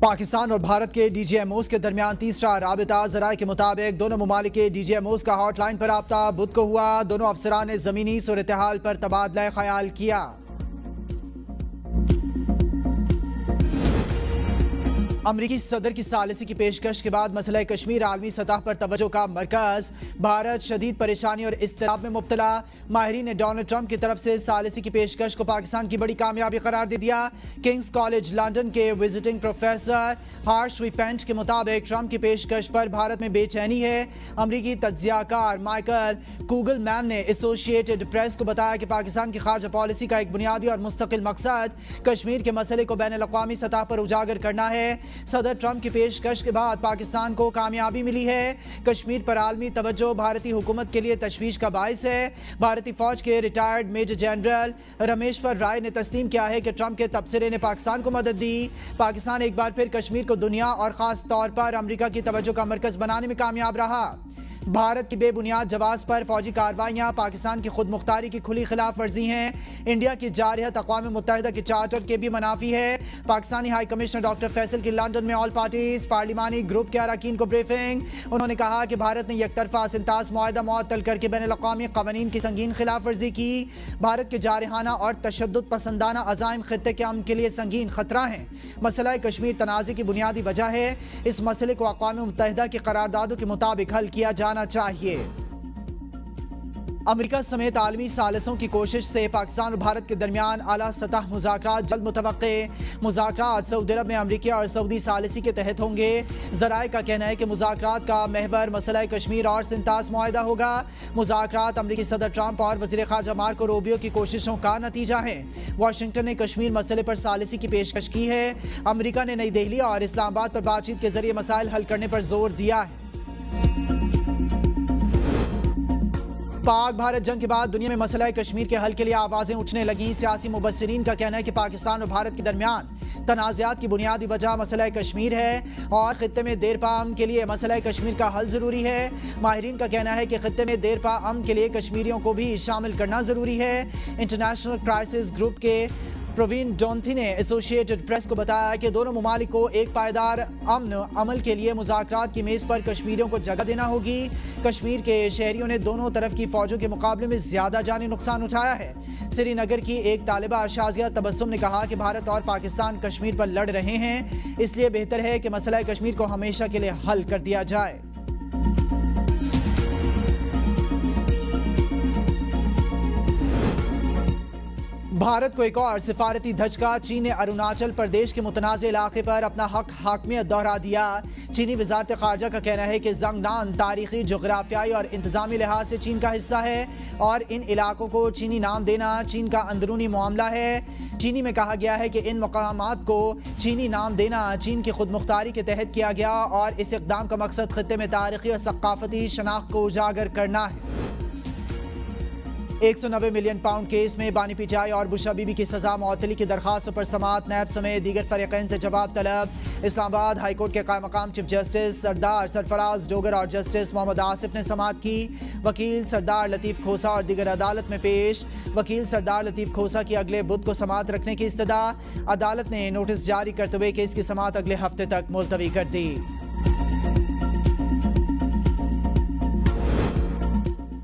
پاکستان اور بھارت کے D G M Os کے درمیان تیسرا رابطہ ذرائع کے مطابق دونوں ممالک کے ڈی جی ایم اوز کا ہاٹ لائن پر رابطہ بدھ کو ہوا۔ دونوں افسران نے زمینی صورتحال پر تبادلہ خیال کیا۔ امریکی صدر کی ثالثی کی پیشکش کے بعد مسئلہ کشمیر عالمی سطح پر توجہ کا مرکز۔ بھارت شدید پریشانی اور اضطراب میں مبتلا۔ ماہرین نے ڈونلڈ ٹرمپ کی طرف سے ثالثی کی پیشکش کو پاکستان کی بڑی کامیابی قرار دے دیا۔ کنگز کالج لندن کے وزٹنگ پروفیسر ہارش ویپینٹ کے مطابق ٹرمپ کی پیشکش پر بھارت میں بے چینی ہے۔ امریکی تجزیہ کار مائیکل کوگل مین نے ایسوسیٹڈ پریس کو بتایا کہ پاکستان کی خارجہ پالیسی کا ایک بنیادی اور مستقل مقصد کشمیر کے مسئلے کو بین الاقوامی سطح پر اجاگر کرنا ہے۔ صدر ٹرمپ کی پیشکش کے بعد پاکستان کو کامیابی ملی ہے۔ کشمیر پر عالمی توجہ بھارتی حکومت کے لیے تشویش کا باعث ہے۔ بھارتی فوج کے ریٹائرڈ میجر جنرل رمیشور رائے نے تسلیم کیا ہے کہ ٹرمپ کے تبصرے نے پاکستان کو مدد دی۔ پاکستان ایک بار پھر کشمیر کو دنیا اور خاص طور پر امریکہ کی توجہ کا مرکز بنانے میں کامیاب رہا۔ بھارت کی بے بنیاد جواز پر فوجی کارروائیاں پاکستان کی خود مختاری کی کھلی خلاف ورزی ہیں۔ انڈیا کی جارحیت اقوام متحدہ کے چارٹر کے بھی منافی ہے۔ Pakistani high commissioner doctor Faisal کی لندن میں آل پارٹیز پارلیمانی گروپ کے اراکین کو بریفنگ۔ انہوں نے کہا کہ بھارت نے یک طرفہ سنتاس معاہدہ معطل کر کے بین الاقوامی قوانین کی سنگین خلاف ورزی کی۔ بھارت کے جارحانہ اور تشدد پسندانہ عزائم خطے کے امن کے لیے سنگین خطرہ ہیں۔ مسئلہ کشمیر تنازع کی بنیادی وجہ ہے۔ اس مسئلے کو اقوام متحدہ کی قراردادوں کے مطابق حل کیا جانا چاہیے۔ امریکہ سمیت عالمی ثالثوں کی کوشش سے پاکستان اور بھارت کے درمیان اعلیٰ سطح مذاکرات جلد متوقع۔ مذاکرات سعودی عرب میں امریکی اور سعودی ثالثی کے تحت ہوں گے۔ ذرائع کا کہنا ہے کہ مذاکرات کا محور مسئلہ کشمیر اور سنتاس معاہدہ ہوگا۔ مذاکرات امریکی صدر ٹرمپ اور وزیر خارجہ مارکو روبیو کی کوششوں کا نتیجہ ہے۔ واشنگٹن نے کشمیر مسئلے پر ثالثی کی پیشکش کی ہے۔ امریکہ نے نئی دہلی اور اسلام آباد پر بات چیت کے ذریعے مسائل حل کرنے پر زور دیا ہے۔ پاک بھارت جنگ کے بعد دنیا میں مسئلہ کشمیر کے حل کے لیے آوازیں اٹھنے لگیں۔ سیاسی مبصرین کا کہنا ہے کہ پاکستان اور بھارت کے درمیان تنازعات کی بنیادی وجہ مسئلہ کشمیر ہے اور خطے میں دیرپا امن کے لیے مسئلہ کشمیر کا حل ضروری ہے۔ ماہرین کا کہنا ہے کہ خطے میں دیرپا امن کے لیے کشمیریوں کو بھی شامل کرنا ضروری ہے۔ انٹرنیشنل کرائسس گروپ کے پروین ڈونتھی نے ایسوسیٹڈ پریس کو بتایا کہ دونوں ممالک کو ایک پائیدار امن عمل کے لیے مذاکرات کی میز پر کشمیریوں کو جگہ دینا ہوگی۔ کشمیر کے شہریوں نے دونوں طرف کی فوجوں کے مقابلے میں زیادہ جانی نقصان اٹھایا ہے۔ سری نگر کی ایک طالبہ شازیہ تبسم نے کہا کہ بھارت اور پاکستان کشمیر پر لڑ رہے ہیں، اس لیے بہتر ہے کہ مسئلہ کشمیر کو ہمیشہ کے لیے حل کر دیا جائے۔ بھارت کو ایک اور سفارتی دھچکا۔ چین نے اروناچل پردیش کے متنازع علاقے پر اپنا حق حاکمیت دوہرا دیا۔ چینی وزارت خارجہ کا کہنا ہے کہ زنگنان تاریخی، جغرافیائی اور انتظامی لحاظ سے چین کا حصہ ہے اور ان علاقوں کو چینی نام دینا چین کا اندرونی معاملہ ہے۔ چینی میں کہا گیا ہے کہ ان مقامات کو چینی نام دینا چین کی خود مختاری کے تحت کیا گیا اور اس اقدام کا مقصد خطے میں تاریخی اور ثقافتی شناخت کو اجاگر کرنا ہے۔ 190 ملین پاؤنڈ کیس میں بانی پی ٹی آئی اور بشرا بی بی کی سزا معطلی کی درخواستوں پر سماعت۔ نیب سمیت دیگر فریقین سے جواب طلب۔ اسلام آباد ہائی کورٹ کے قائم مقام چیف جسٹس سردار سرفراز ڈوگر اور جسٹس محمد آصف نے سماعت کی۔ وکیل سردار لطیف کھوسا اور دیگر عدالت میں پیش۔ وکیل سردار لطیف کھوسا کی اگلے بدھ کو سماعت رکھنے کی استدعا۔ عدالت نے نوٹس جاری کرتے ہوئے کیس کی سماعت اگلے ہفتے تک ملتوی کر دی۔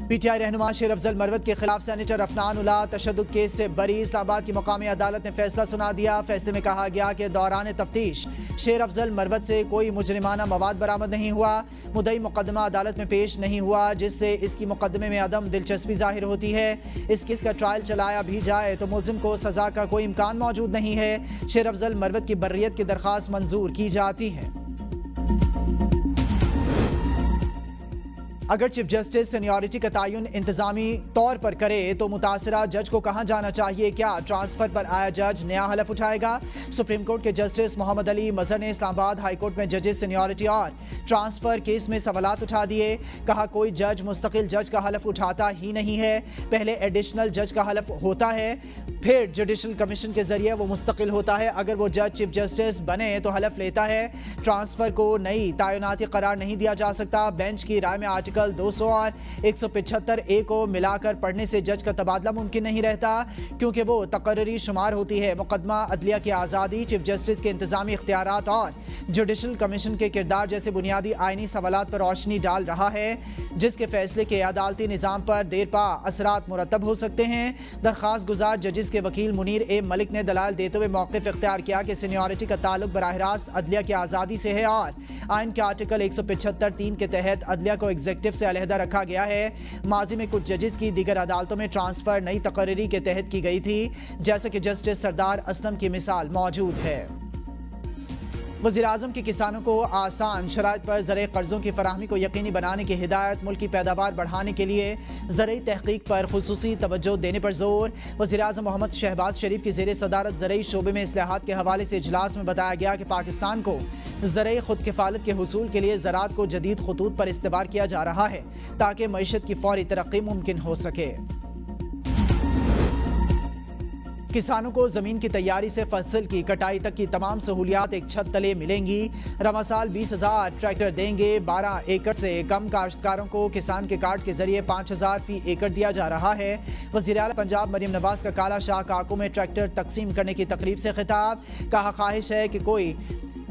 پی ٹی آئی رہنما شیر افضل مروت کے خلاف سینیٹر عفنان اللہ تشدد کیس سے بری۔ اسلام آباد کی مقامی عدالت نے فیصلہ سنا دیا۔ فیصلے میں کہا گیا کہ دوران تفتیش شیر افضل مروت سے کوئی مجرمانہ مواد برآمد نہیں ہوا۔ مدعی مقدمہ عدالت میں پیش نہیں ہوا جس سے اس کی مقدمے میں عدم دلچسپی ظاہر ہوتی ہے۔ اس کیس کا ٹرائل چلایا بھی جائے تو ملزم کو سزا کا کوئی امکان موجود نہیں ہے۔ شیر افضل مروت کی بریت کی درخواست منظور کی جاتی ہے۔ اگر چیف جسٹس سینیورٹی کا تعین انتظامی طور پر کرے تو متاثرہ جج کو کہاں جانا چاہیے؟ کیا ٹرانسفر پر آیا جج نیا حلف اٹھائے گا؟ سپریم کورٹ کے جسٹس محمد علی مظہر نے اسلام آباد ہائی کورٹ میں ججز سینیورٹی اور ٹرانسفر کیس میں سوالات اٹھا دیے۔ کہا کوئی جج مستقل جج کا حلف اٹھاتا ہی نہیں ہے، پہلے ایڈیشنل جج کا حلف ہوتا ہے پھر جوڈیشل کمیشن کے ذریعے وہ مستقل ہوتا ہے. اگر وہ جج چیف جسٹس بنے تو حلف لیتا ہے. ٹرانسفر کو نئی تعیناتی قرار نہیں دیا جا سکتا. بینچ کی رائے میں آرٹیکل 200 اور 175A کو ملا کر پڑھنے سے جج کا تبادلہ ممکن نہیں رہتا کیونکہ وہ تقرری شمار ہوتی ہے. مقدمہ عدلیہ کی آزادی, چیف جسٹس کے انتظامی اختیارات اور جوڈیشل کمیشن کے کردار جیسے بنیادی آئینی سوالات پر روشنی ڈال رہا ہے جس کے فیصلے کے عدالتی نظام پر دیر پا اثرات مرتب ہو سکتے ہیں. درخواست گزار ججز کے وکیل منیر اے ملک نے دلائل دیتے ہوئے موقف اختیار کیا کہ سینیورٹی کا تعلق براہ راست عدلیہ کی آزادی سے ہے اور آئین کے آرٹیکل 175(3) کے تحت عدلیہ کو ایگزیکٹو سے علیحدہ رکھا گیا ہے. ماضی میں کچھ ججز کی دیگر عدالتوں میں ٹرانسفر نئی تقرری کے تحت کی گئی تھی جیسے کہ جسٹس سردار اسلم کی مثال موجود ہے. وزیراعظم کی کسانوں کو آسان شرائط پر زرعی قرضوں کی فراہمی کو یقینی بنانے کی ہدایت. ملکی پیداوار بڑھانے کے لیے زرعی تحقیق پر خصوصی توجہ دینے پر زور. وزیراعظم محمد شہباز شریف کی زیر صدارت زرعی شعبے میں اصلاحات کے حوالے سے اجلاس میں بتایا گیا کہ پاکستان کو زرعی خود کفالت کے حصول کے لیے زراعت کو جدید خطوط پر استوار کیا جا رہا ہے تاکہ معیشت کی فوری ترقی ممکن ہو سکے. کسانوں کو زمین کی تیاری سے فصل کی کٹائی تک کی تمام سہولیات ایک چھت تلے ملیں گی. رواں سال 20,000 ٹریکٹر دیں گے. 12 ایکڑ سے کم کاشتکاروں کو کسان کے کارڈ کے ذریعے 5,000 فی ایکڑ دیا جا رہا ہے. وزیراعلی پنجاب مریم نواز کا کالا شاہ کاکو میں ٹریکٹر تقسیم کرنے کی تقریب سے خطاب. کہا خواہش ہے کہ کوئی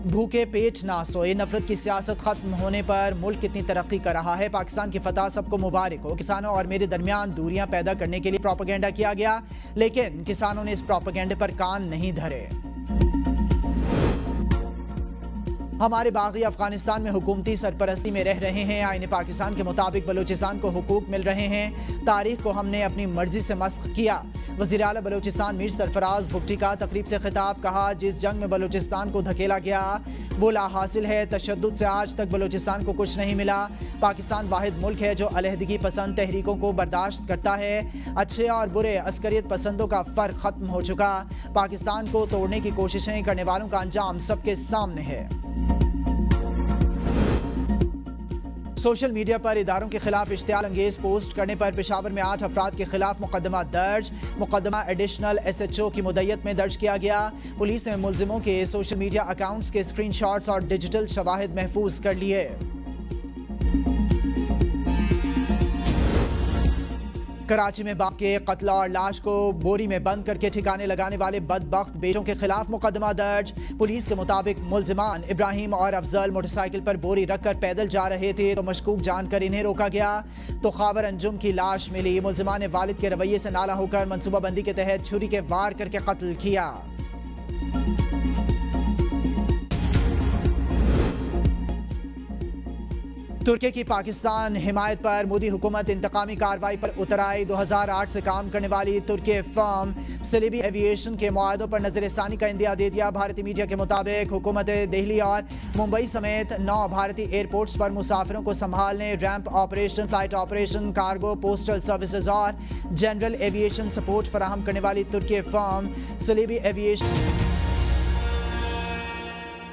بھوکے پیٹ نہ سوئے. نفرت کی سیاست ختم ہونے پر ملک کتنی ترقی کر رہا ہے. پاکستان کی فتح سب کو مبارک ہو. کسانوں اور میرے درمیان دوریاں پیدا کرنے کے لیے پروپیگنڈا کیا گیا لیکن کسانوں نے اس پروپیگنڈے پر کان نہیں دھرے. ہمارے باغی افغانستان میں حکومتی سرپرستی میں رہ رہے ہیں. آئین پاکستان کے مطابق بلوچستان کو حقوق مل رہے ہیں. تاریخ کو ہم نے اپنی مرضی سے مسخ کیا. وزیر اعلیٰ بلوچستان میر سرفراز بھٹی کا تقریب سے خطاب. کہا جس جنگ میں بلوچستان کو دھکیلا گیا وہ لا حاصل ہے. تشدد سے آج تک بلوچستان کو کچھ نہیں ملا. پاکستان واحد ملک ہے جو علیحدگی پسند تحریکوں کو برداشت کرتا ہے. اچھے اور برے عسکریت پسندوں کا فرق ختم ہو چکا. پاکستان کو توڑنے کی کوششیں کرنے والوں کا انجام سب کے سامنے ہے. سوشل میڈیا پر اداروں کے خلاف اشتعال انگیز پوسٹ کرنے پر پشاور میں 8 افراد کے خلاف مقدمہ درج. مقدمہ ایڈیشنل SHO کی مدعیت میں درج کیا گیا. پولیس نے ملزموں کے سوشل میڈیا اکاؤنٹس کے اسکرین شاٹس اور ڈیجیٹل شواہد محفوظ کر لیے. کراچی میں باپ کے قتل اور لاش کو بوری میں بند کر کے ٹھکانے لگانے والے بدبخت بیٹوں کے خلاف مقدمہ درج. پولیس کے مطابق ملزمان ابراہیم اور افضل موٹر سائیکل پر بوری رکھ کر پیدل جا رہے تھے تو مشکوک جان کر انہیں روکا گیا تو خاور انجم کی لاش ملی. ملزمان نے والد کے رویے سے نالاں ہو کر منصوبہ بندی کے تحت چھری کے وار کر کے قتل کیا. ترکی کی پاکستان حمایت پر مودی حکومت انتقامی کارروائی پر اتر آئی. 2008 سے کام کرنے والی ترکی فرم سلیبی ایوی ایشن کے معاہدوں پر نظر ثانی کا اندیا دے دیا. بھارتی میڈیا کے مطابق حکومت دہلی اور ممبئی سمیت 9 بھارتی ایئرپورٹس پر مسافروں کو سنبھالنے ramp operation, flight operation, cargo, postal services اور جنرل ایوی ایشن سپورٹ فراہم کرنے والی ترکی فرم سلیبی ایوی ایشن